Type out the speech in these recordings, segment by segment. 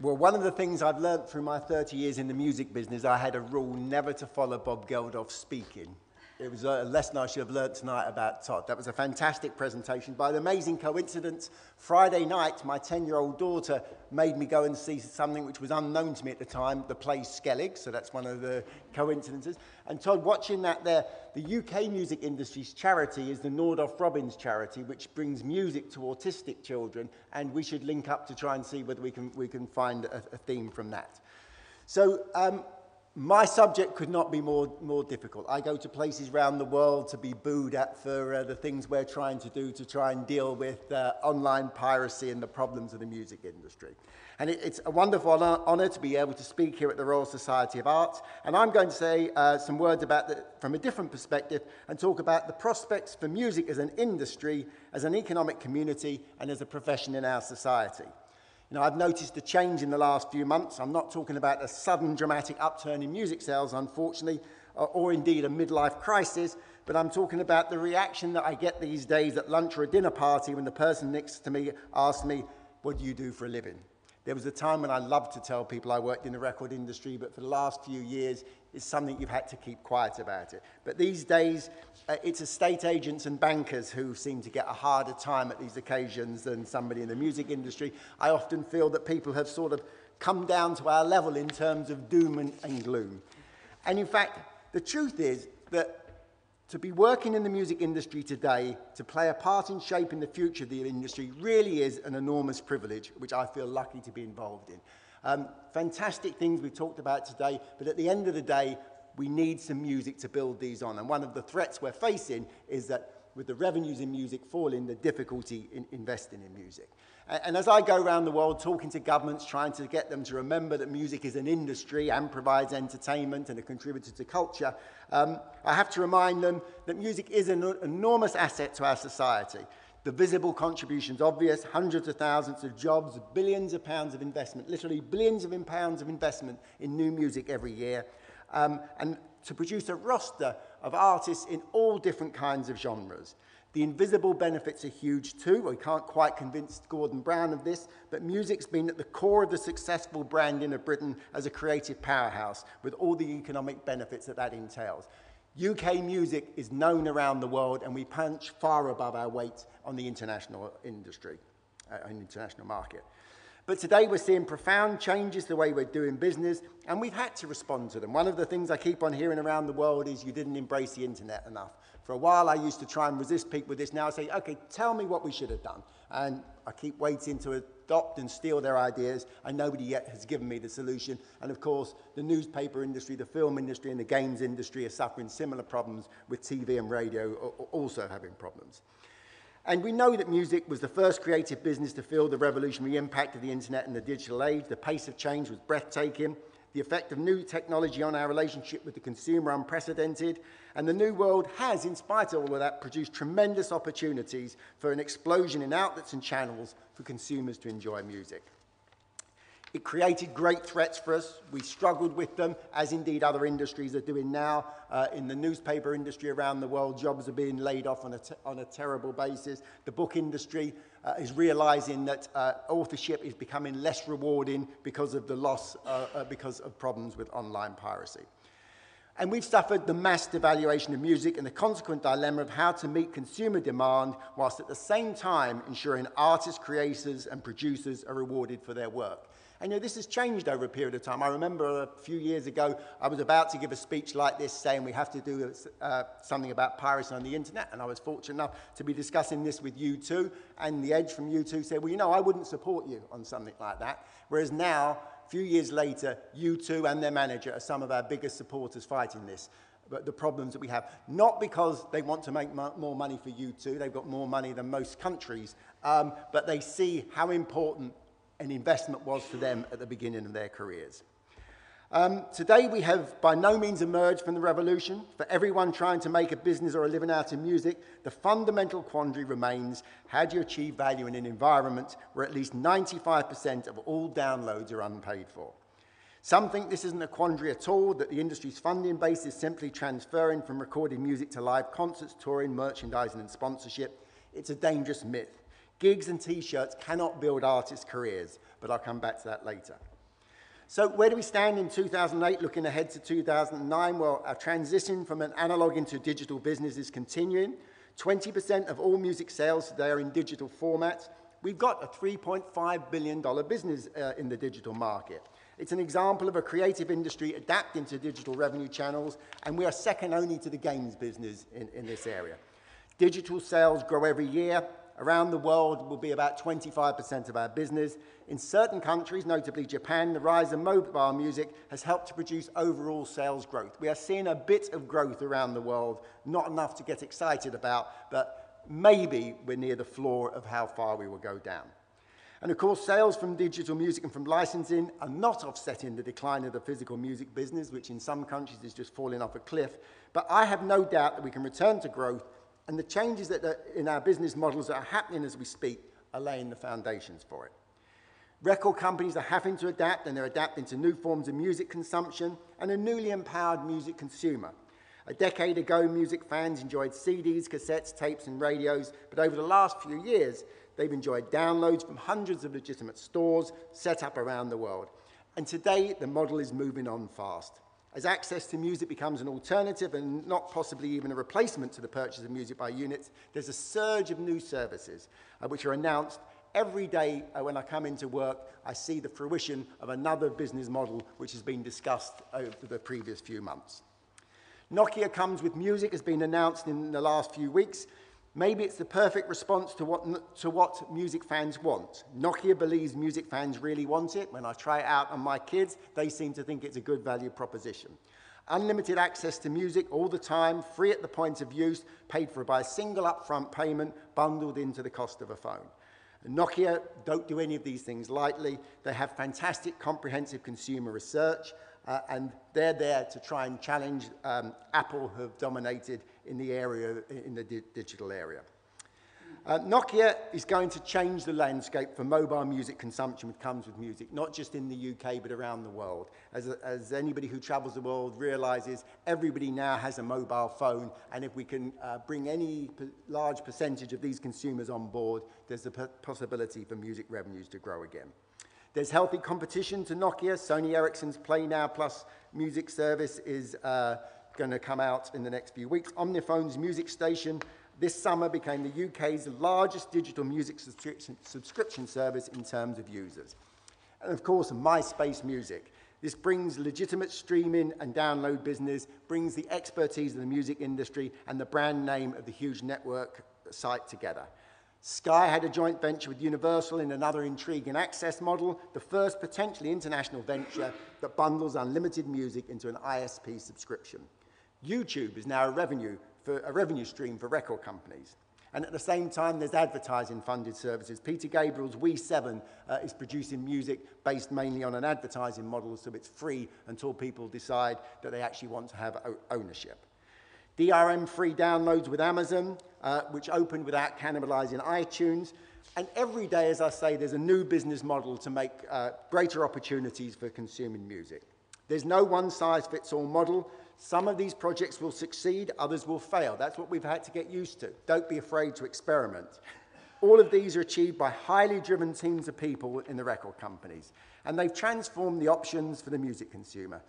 Well, one of the things I've learned through my 30 years in the music business, I had a rule never to follow Bob Geldof speaking. It was a lesson I should have learned tonight about Todd. That was a fantastic presentation. By an amazing coincidence, Friday night, my 10-year-old daughter made me go and see something which was unknown to me at the time, the play Skellig, so that's one of the coincidences. And Todd, watching that there, the UK music industry's charity is the Nordoff Robbins charity, which brings music to autistic children, and we should link up to try and see whether we can find a theme from that. So, my subject could not be more difficult. I go to places around the world to be booed at for the things we're trying to do to try and deal with online piracy and the problems of the music industry. And it's a wonderful honour to be able to speak here at the Royal Society of Arts. And I'm going to say some words about from a different perspective and talk about the prospects for music as an industry, as an economic community, and as a profession in our society. You know, I've noticed a change in the last few months. I'm not talking about a sudden dramatic upturn in music sales, unfortunately, or indeed a midlife crisis, but I'm talking about the reaction that I get these days at lunch or a dinner party when the person next to me asks me, "What do you do for a living?" There was a time when I loved to tell people I worked in the record industry, but for the last few years, it's something you've had to keep quiet about it. But these days, it's estate agents and bankers who seem to get a harder time at these occasions than somebody in the music industry. I often feel that people have sort of come down to our level in terms of doom and gloom. And in fact, the truth is that to be working in the music industry today, to play a part in shaping the future of the industry, really is an enormous privilege, which I feel lucky to be involved in. Fantastic things we've talked about today, but at the end of the day, we need some music to build these on. And one of the threats we're facing is that with the revenues in music falling, the difficulty in investing in music. And as I go around the world talking to governments, trying to get them to remember that music is an industry and provides entertainment and a contributor to culture, I have to remind them that music is an enormous asset to our society. The visible contribution's obvious, hundreds of thousands of jobs, billions of pounds of investment, literally billions of pounds of investment in new music every year, and to produce a roster of artists in all different kinds of genres. The invisible benefits are huge too. We can't quite convince Gordon Brown of this, but music's been at the core of the successful branding of Britain as a creative powerhouse, with all the economic benefits that entails. UK music is known around the world, and we punch far above our weight on the international industry, international market. But today we're seeing profound changes to the way we're doing business, and we've had to respond to them. One of the things I keep on hearing around the world is you didn't embrace the internet enough. For a while I used to try and resist people with this. Now I say, okay, tell me what we should have done. And I keep waiting to adopt and steal their ideas, and nobody yet has given me the solution. And of course, the newspaper industry, the film industry, and the games industry are suffering similar problems, with TV and radio also having problems. And we know that music was the first creative business to feel the revolutionary impact of the internet and the digital age. The pace of change was breathtaking. The effect of new technology on our relationship with the consumer unprecedented. And the new world has, in spite of all of that, produced tremendous opportunities for an explosion in outlets and channels for consumers to enjoy music. It created great threats for us. We struggled with them, as indeed other industries are doing now. In the newspaper industry around the world, jobs are being laid off on a terrible basis. The book industry is realizing that authorship is becoming less rewarding because of the loss, because of problems with online piracy. And we've suffered the mass devaluation of music and the consequent dilemma of how to meet consumer demand whilst at the same time ensuring artists, creators, and producers are rewarded for their work. And you know, this has changed over a period of time. I remember a few years ago, I was about to give a speech like this saying we have to do something about piracy on the internet, and I was fortunate enough to be discussing this with U2, and the Edge from U2 said, well, you know, I wouldn't support you on something like that. Whereas now, a few years later, U2 and their manager are some of our biggest supporters fighting this. But the problems that we have, not because they want to make more money for U2, they've got more money than most countries, but they see how important an investment was to them at the beginning of their careers. Today we have by no means emerged from the revolution. For everyone trying to make a business or a living out of music, the fundamental quandary remains, how do you achieve value in an environment where at least 95% of all downloads are unpaid for? Some think this isn't a quandary at all, that the industry's funding base is simply transferring from recorded music to live concerts, touring, merchandising and sponsorship. It's a dangerous myth. Gigs and t-shirts cannot build artists' careers, but I'll come back to that later. So where do we stand in 2008, looking ahead to 2009? Well, our transition from an analog into digital business is continuing. 20% of all music sales today are in digital formats. We've got a $3.5 billion business in the digital market. It's an example of a creative industry adapting to digital revenue channels, and we are second only to the games business in this area. Digital sales grow every year. Around the world will be about 25% of our business. In certain countries, notably Japan, the rise of mobile music has helped to produce overall sales growth. We are seeing a bit of growth around the world, not enough to get excited about, but maybe we're near the floor of how far we will go down. And of course, sales from digital music and from licensing are not offsetting the decline of the physical music business, which in some countries is just falling off a cliff. But I have no doubt that we can return to growth, and the changes that are in our business models that are happening as we speak are laying the foundations for it. Record companies are having to adapt, and they're adapting to new forms of music consumption and a newly empowered music consumer. A decade ago, music fans enjoyed CDs, cassettes, tapes, and radios, but over the last few years, they've enjoyed downloads from hundreds of legitimate stores set up around the world. And today, the model is moving on fast. As access to music becomes an alternative and not possibly even a replacement to the purchase of music by units, there's a surge of new services which are announced. Every day when I come into work, I see the fruition of another business model which has been discussed over the previous few months. Nokia Comes with Music has been announced in the last few weeks. Maybe it's the perfect response to what music fans want. Nokia believes music fans really want it. When I try it out on my kids, they seem to think it's a good value proposition. Unlimited access to music all the time, free at the point of use, paid for by a single upfront payment, bundled into the cost of a phone. Nokia don't do any of these things lightly. They have fantastic comprehensive consumer research, and they're there to try and challenge Apple, who have dominated in the area, in the digital area. Nokia is going to change the landscape for mobile music consumption which comes with music, not just in the UK, but around the world. As anybody who travels the world realizes, everybody now has a mobile phone, and if we can bring any large percentage of these consumers on board, there's a possibility for music revenues to grow again. There's healthy competition to Nokia. Sony Ericsson's Play Now Plus music service is going to come out in the next few weeks. Omniphone's Music Station this summer became the UK's largest digital music subscription service in terms of users. And of course, MySpace Music. This brings legitimate streaming and download business, brings the expertise of the music industry and the brand name of the huge network site together. Sky had a joint venture with Universal in another intriguing access model, the first potentially international venture that bundles unlimited music into an ISP subscription. YouTube is now a revenue stream for record companies. And at the same time, there's advertising-funded services. Peter Gabriel's We 7 is producing music based mainly on an advertising model, so it's free until people decide that they actually want to have ownership. DRM-free downloads with Amazon, which opened without cannibalizing iTunes. And every day, as I say, there's a new business model to make greater opportunities for consuming music. There's no one-size-fits-all model. Some of these projects will succeed, others will fail. That's what we've had to get used to. Don't be afraid to experiment. All of these are achieved by highly driven teams of people in the record companies, and they've transformed the options for the music consumer.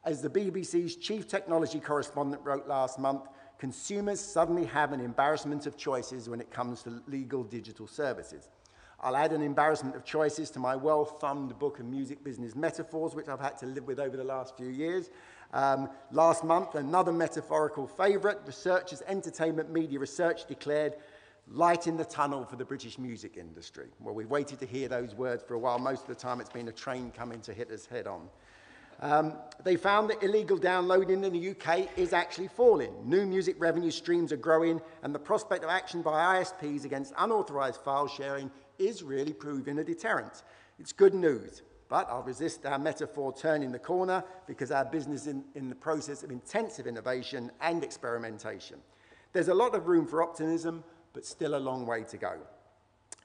As the BBC's chief technology correspondent wrote last month, consumers suddenly have an embarrassment of choices when it comes to legal digital services. I'll add an embarrassment of choices to my well-thumbed book of music business metaphors, which I've had to live with over the last few years. Last month, another metaphorical favourite, Researchers' Entertainment Media Research declared light in the tunnel for the British music industry. Well, we've waited to hear those words for a while. Most of the time, it's been a train coming to hit us head on. They found that illegal downloading in the UK is actually falling. New music revenue streams are growing, and the prospect of action by ISPs against unauthorised file sharing is really proving a deterrent. It's good news, but I'll resist our metaphor turning the corner because our business is in the process of intensive innovation and experimentation. There's a lot of room for optimism, but still a long way to go.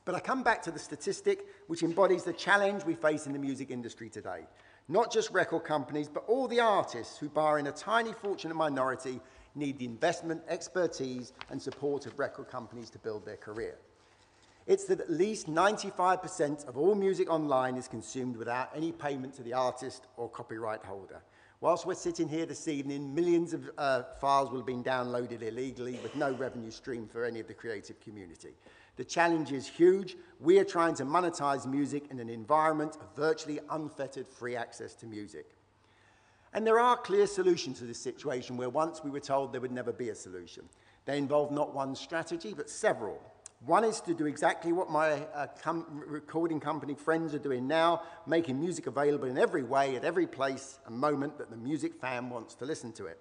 But I come back to the statistic which embodies the challenge we face in the music industry today. Not just record companies, but all the artists who, barring a tiny fortunate minority, need the investment, expertise, and support of record companies to build their career. It's that at least 95% of all music online is consumed without any payment to the artist or copyright holder. Whilst we're sitting here this evening, millions of files will have been downloaded illegally with no revenue stream for any of the creative community. The challenge is huge. We are trying to monetize music in an environment of virtually unfettered free access to music. And there are clear solutions to this situation where once we were told there would never be a solution. They involve not one strategy, but several. One is to do exactly what my recording company friends are doing now, making music available in every way, at every place and moment that the music fan wants to listen to it.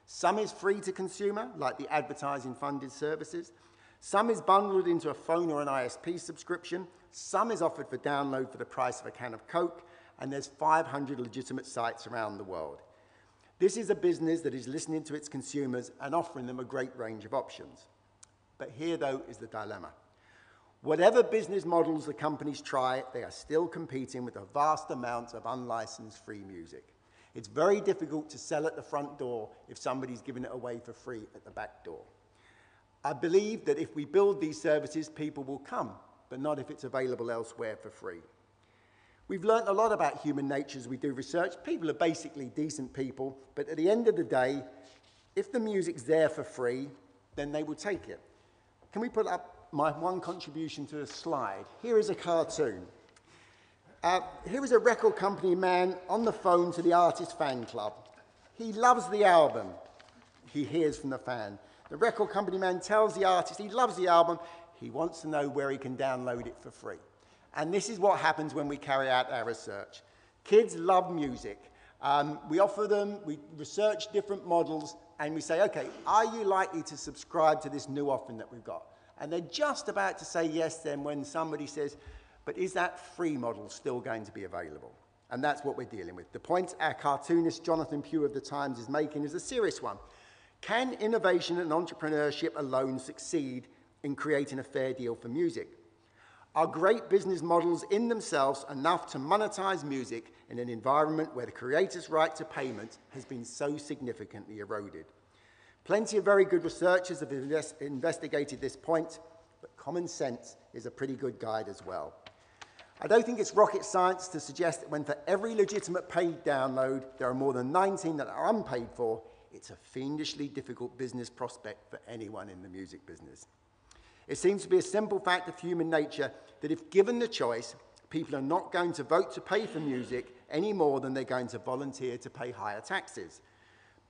Some is free to consumer, like the advertising-funded services. Some is bundled into a phone or an ISP subscription. Some is offered for download for the price of a can of Coke. And there's 500 legitimate sites around the world. This is a business that is listening to its consumers and offering them a great range of options. But here, though, is the dilemma. Whatever business models the companies try, they are still competing with a vast amount of unlicensed free music. It's very difficult to sell at the front door if somebody's giving it away for free at the back door. I believe that if we build these services, people will come, but not if it's available elsewhere for free. We've learned a lot about human nature as we do research. People are basically decent people, but at the end of the day, if the music's there for free, then they will take it. Can we put up my one contribution to a slide? Here is a cartoon. Here is a record company man on the phone to the artist fan club. He loves the album. He hears from the fan. The record company man tells the artist he loves the album. He wants to know where he can download it for free. And this is what happens when we carry out our research. Kids love music. We offer them, we research different models, and we say, okay, are you likely to subscribe to this new offering that we've got? And they're just about to say yes then when somebody says, but is that free model still going to be available? And that's what we're dealing with. The point our cartoonist Jonathan Pugh of the Times is making is a serious one. Can innovation and entrepreneurship alone succeed in creating a fair deal for music? Are great business models in themselves enough to monetize music in an environment where the creator's right to payment has been so significantly eroded? Plenty of very good researchers have investigated this point, but common sense is a pretty good guide as well. I don't think it's rocket science to suggest that when for every legitimate paid download, there are more than 19 that are unpaid for, it's a fiendishly difficult business prospect for anyone in the music business. It seems to be a simple fact of human nature that if given the choice, people are not going to vote to pay for music any more than they're going to volunteer to pay higher taxes.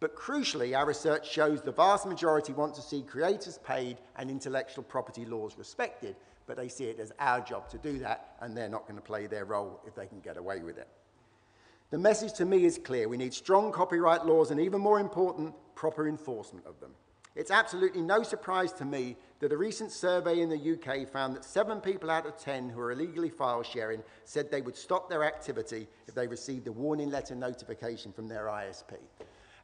But crucially, our research shows the vast majority want to see creators paid and intellectual property laws respected, but they see it as our job to do that, and they're not going to play their role if they can get away with it. The message to me is clear. We need strong copyright laws and, even more important, proper enforcement of them. It's absolutely no surprise to me that a recent survey in the UK found that 7 people out of 10 who are illegally file sharing said they would stop their activity if they received a warning letter notification from their ISP.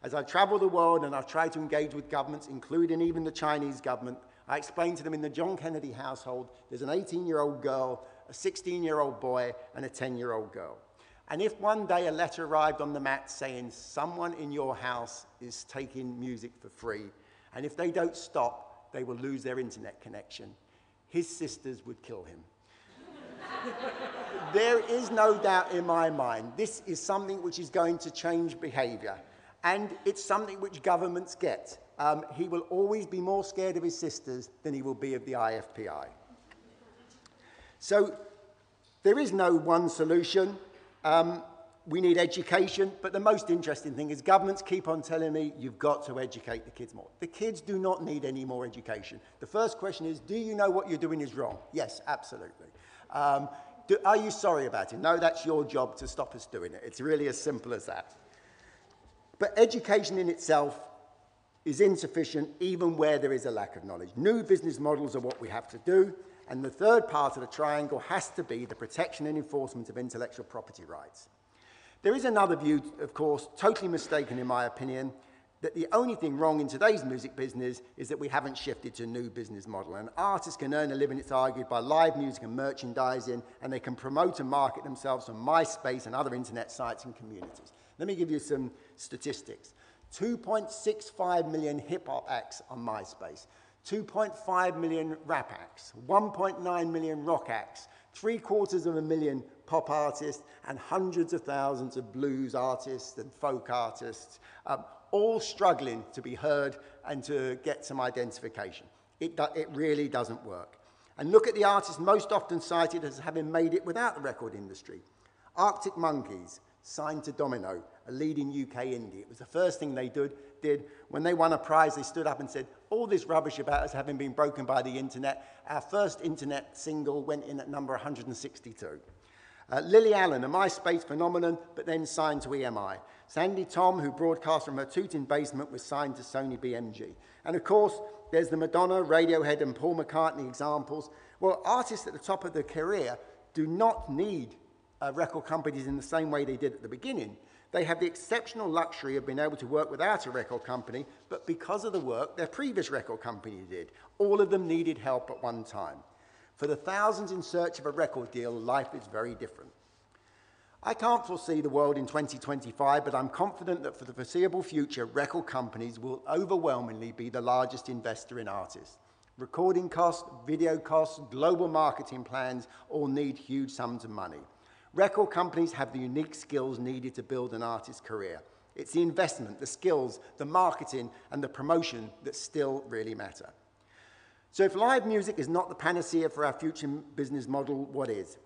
As I travel the world and I've tried to engage with governments, including even the Chinese government, I explain to them in the John Kennedy household, there's an 18-year-old girl, a 16-year-old boy, and a 10-year-old girl. And if one day a letter arrived on the mat saying someone in your house is taking music for free, and if they don't stop, they will lose their internet connection, his sisters would kill him. There is no doubt in my mind, this is something which is going to change behavior. And it's something which governments get. He will always be more scared of his sisters than he will be of the IFPI. So there is no one solution. We need education, but the most interesting thing is governments keep on telling me, you've got to educate the kids more. The kids do not need any more education. The first question is, do you know what you're doing is wrong? Yes, absolutely. Are you sorry about it? No, that's your job to stop us doing it. It's really as simple as that. But education in itself is insufficient even where there is a lack of knowledge. New business models are what we have to do, and the third part of the triangle has to be the protection and enforcement of intellectual property rights. There is another view, of course, totally mistaken in my opinion, that the only thing wrong in today's music business is that we haven't shifted to a new business model. And artists can earn a living, it's argued, by live music and merchandising, and they can promote and market themselves on MySpace and other internet sites and communities. Let me give you some statistics. 2.65 million hip-hop acts on MySpace. 2.5 million rap acts, 1.9 million rock acts, 750,000 pop artists, and hundreds of thousands of blues artists and folk artists, all struggling to be heard and to get some identification. It really doesn't work. And look at the artists most often cited as having made it without the record industry. Arctic Monkeys, signed to Domino, a leading UK indie. It was the first thing they did. When they won a prize, they stood up and said, all this rubbish about us having been broken by the internet. Our first internet single went in at number 162. Lily Allen, a MySpace phenomenon, but then signed to EMI. Sandy Tom, who broadcast from her Tooting basement, was signed to Sony BMG. And of course, there's the Madonna, Radiohead, and Paul McCartney examples. Well, artists at the top of their career do not need record companies in the same way they did at the beginning. They have the exceptional luxury of being able to work without a record company, but because of the work their previous record company did. All of them needed help at one time. For the thousands in search of a record deal, life is very different. I can't foresee the world in 2025, but I'm confident that for the foreseeable future, record companies will overwhelmingly be the largest investor in artists. Recording costs, video costs, global marketing plans all need huge sums of money. Record companies have the unique skills needed to build an artist's career. It's the investment, the skills, the marketing, and the promotion that still really matter. So if live music is not the panacea for our future business model, what is?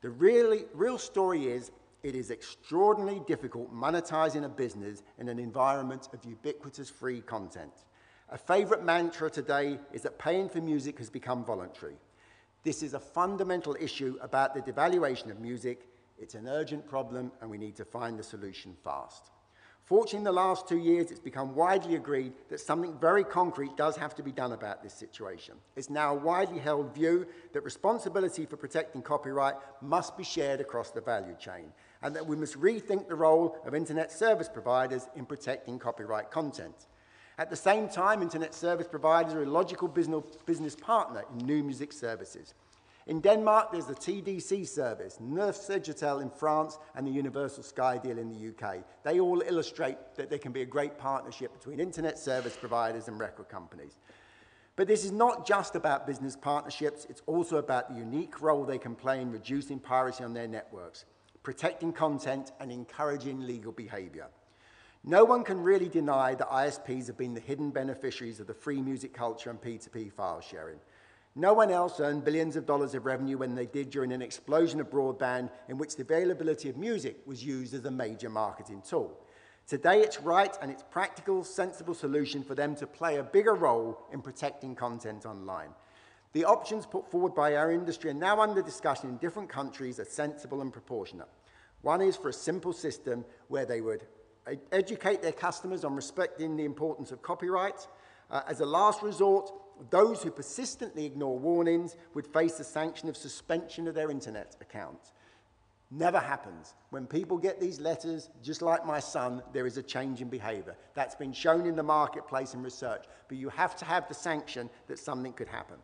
The real story is, it is extraordinarily difficult monetizing a business in an environment of ubiquitous free content. A favorite mantra today is that paying for music has become voluntary. This is a fundamental issue about the devaluation of music. It's an urgent problem, and we need to find a solution fast. Fortunately, in the last 2 years, it's become widely agreed that something very concrete does have to be done about this situation. It's now a widely held view that responsibility for protecting copyright must be shared across the value chain, and that we must rethink the role of internet service providers in protecting copyright content. At the same time, internet service providers are a logical business partner in new music services. In Denmark, there's the TDC service, Neuf Digital in France, and the Universal Sky deal in the UK. They all illustrate that there can be a great partnership between internet service providers and record companies. But this is not just about business partnerships, it's also about the unique role they can play in reducing piracy on their networks, protecting content, and encouraging legal behavior. No one can really deny that ISPs have been the hidden beneficiaries of the free music culture and P2P file sharing. No one else earned billions of dollars of revenue when they did during an explosion of broadband in which the availability of music was used as a major marketing tool. Today it's right and it's practical, sensible solution for them to play a bigger role in protecting content online. The options put forward by our industry are now under discussion in different countries are sensible and proportionate. One is for a simple system where they would educate their customers on respecting the importance of copyright. As a last resort, those who persistently ignore warnings would face the sanction of suspension of their internet account. Never happens. When people get these letters, just like my son, there is a change in behavior. That's been shown in the marketplace and research, but you have to have the sanction that something could happen.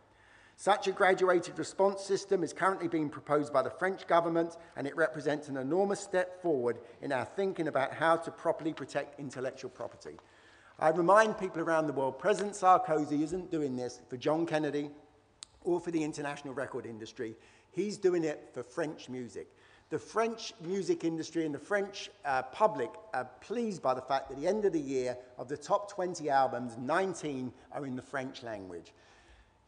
Such a graduated response system is currently being proposed by the French government, and it represents an enormous step forward in our thinking about how to properly protect intellectual property. I remind people around the world, President Sarkozy isn't doing this for John Kennedy or for the international record industry. He's doing it for French music. The French music industry and the French public are pleased by the fact that at the end of the year, of the top 20 albums, 19 are in the French language.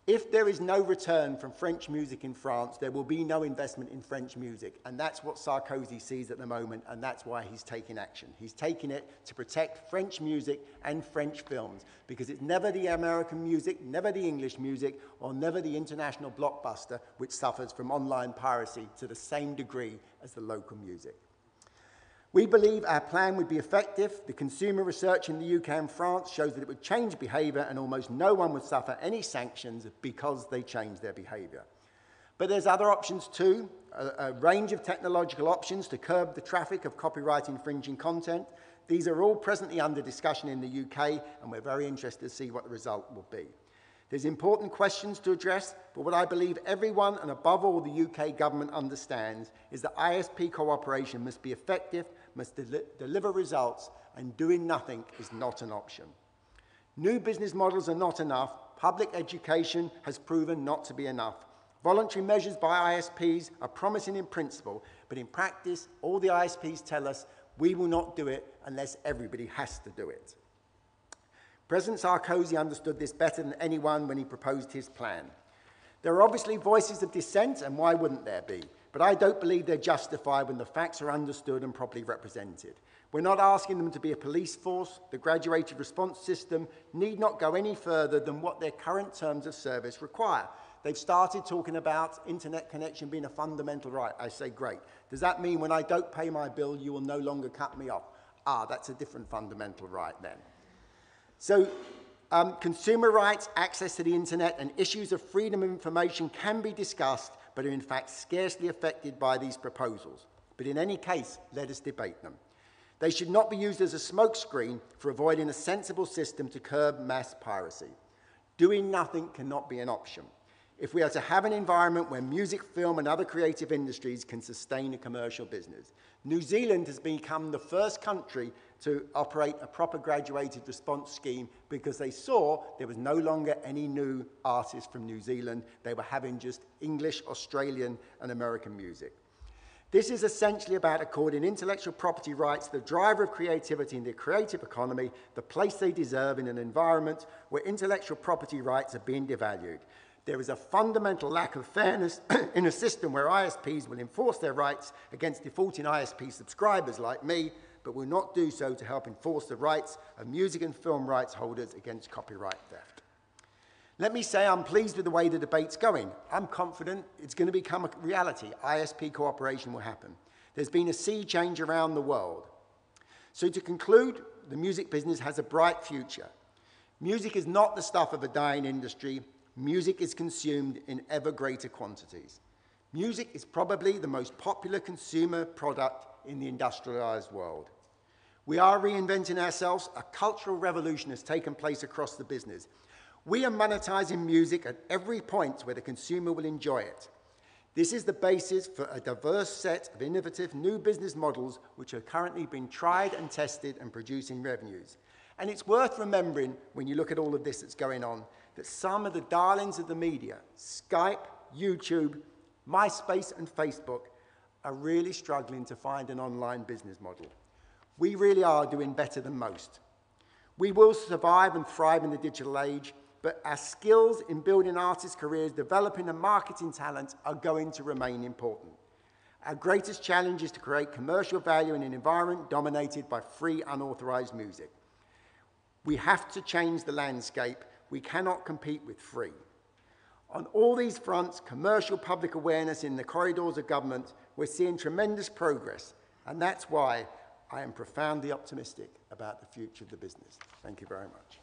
If there is no return from French music in France, there will be no investment in French music. And that's what Sarkozy sees at the moment, and that's why he's taking action. He's taking it to protect French music and French films, because it's never the American music, never the English music, or never the international blockbuster which suffers from online piracy to the same degree as the local music. We believe our plan would be effective. The consumer research in the UK and France shows that it would change behaviour and almost no one would suffer any sanctions because they change their behaviour. But there's other options too, a range of technological options to curb the traffic of copyright infringing content. These are all presently under discussion in the UK, and we're very interested to see what the result will be. There's important questions to address, but what I believe everyone, and above all the UK government, understands is that ISP cooperation must be effective, must deliver results, and doing nothing is not an option. New business models are not enough. public education has proven not to be enough. Voluntary measures by ISPs are promising in principle, but in practice, all the ISPs tell us we will not do it unless everybody has to do it. President Sarkozy understood this better than anyone when he proposed his plan. There are obviously voices of dissent, and why wouldn't there be? But I don't believe they're justified when the facts are understood and properly represented. We're not asking them to be a police force. The graduated response system need not go any further than what their current terms of service require. They've started talking about internet connection being a fundamental right. I say, great. Does that mean when I don't pay my bill, you will no longer cut me off? Ah, that's a different fundamental right then. So consumer rights, access to the internet, and issues of freedom of information can be discussed, but are in fact scarcely affected by these proposals. But in any case, let us debate them. They should not be used as a smokescreen for avoiding a sensible system to curb mass piracy. Doing nothing cannot be an option if we are to have an environment where music, film, and other creative industries can sustain a commercial business. New Zealand has become the first country to operate a proper graduated response scheme because they saw there was no longer any new artists from New Zealand. They were having just English, Australian, and American music. This is essentially about according intellectual property rights, the driver of creativity in the creative economy, the place they deserve in an environment where intellectual property rights are being devalued. There is a fundamental lack of fairness in a system where ISPs will enforce their rights against defaulting ISP subscribers like me, but will not do so to help enforce the rights of music and film rights holders against copyright theft. Let me say I'm pleased with the way the debate's going. I'm confident it's going to become a reality. ISP cooperation will happen. There's been a sea change around the world. So to conclude, the music business has a bright future. Music is not the stuff of a dying industry. Music is consumed in ever greater quantities. Music is probably the most popular consumer product in the industrialized world. We are reinventing ourselves. A cultural revolution has taken place across the business. We are monetizing music at every point where the consumer will enjoy it. This is the basis for a diverse set of innovative new business models which are currently being tried and tested and producing revenues. And it's worth remembering, when you look at all of this that's going on, that some of the darlings of the media, Skype, YouTube, MySpace, and Facebook, are really struggling to find an online business model. We really are doing better than most. We will survive and thrive in the digital age, but our skills in building artists' careers, developing and marketing talent are going to remain important. Our greatest challenge is to create commercial value in an environment dominated by free, unauthorized music. We have to change the landscape. We cannot compete with free. On all these fronts, commercial public awareness in the corridors of government, we're seeing tremendous progress, and that's why I am profoundly optimistic about the future of the business. Thank you very much.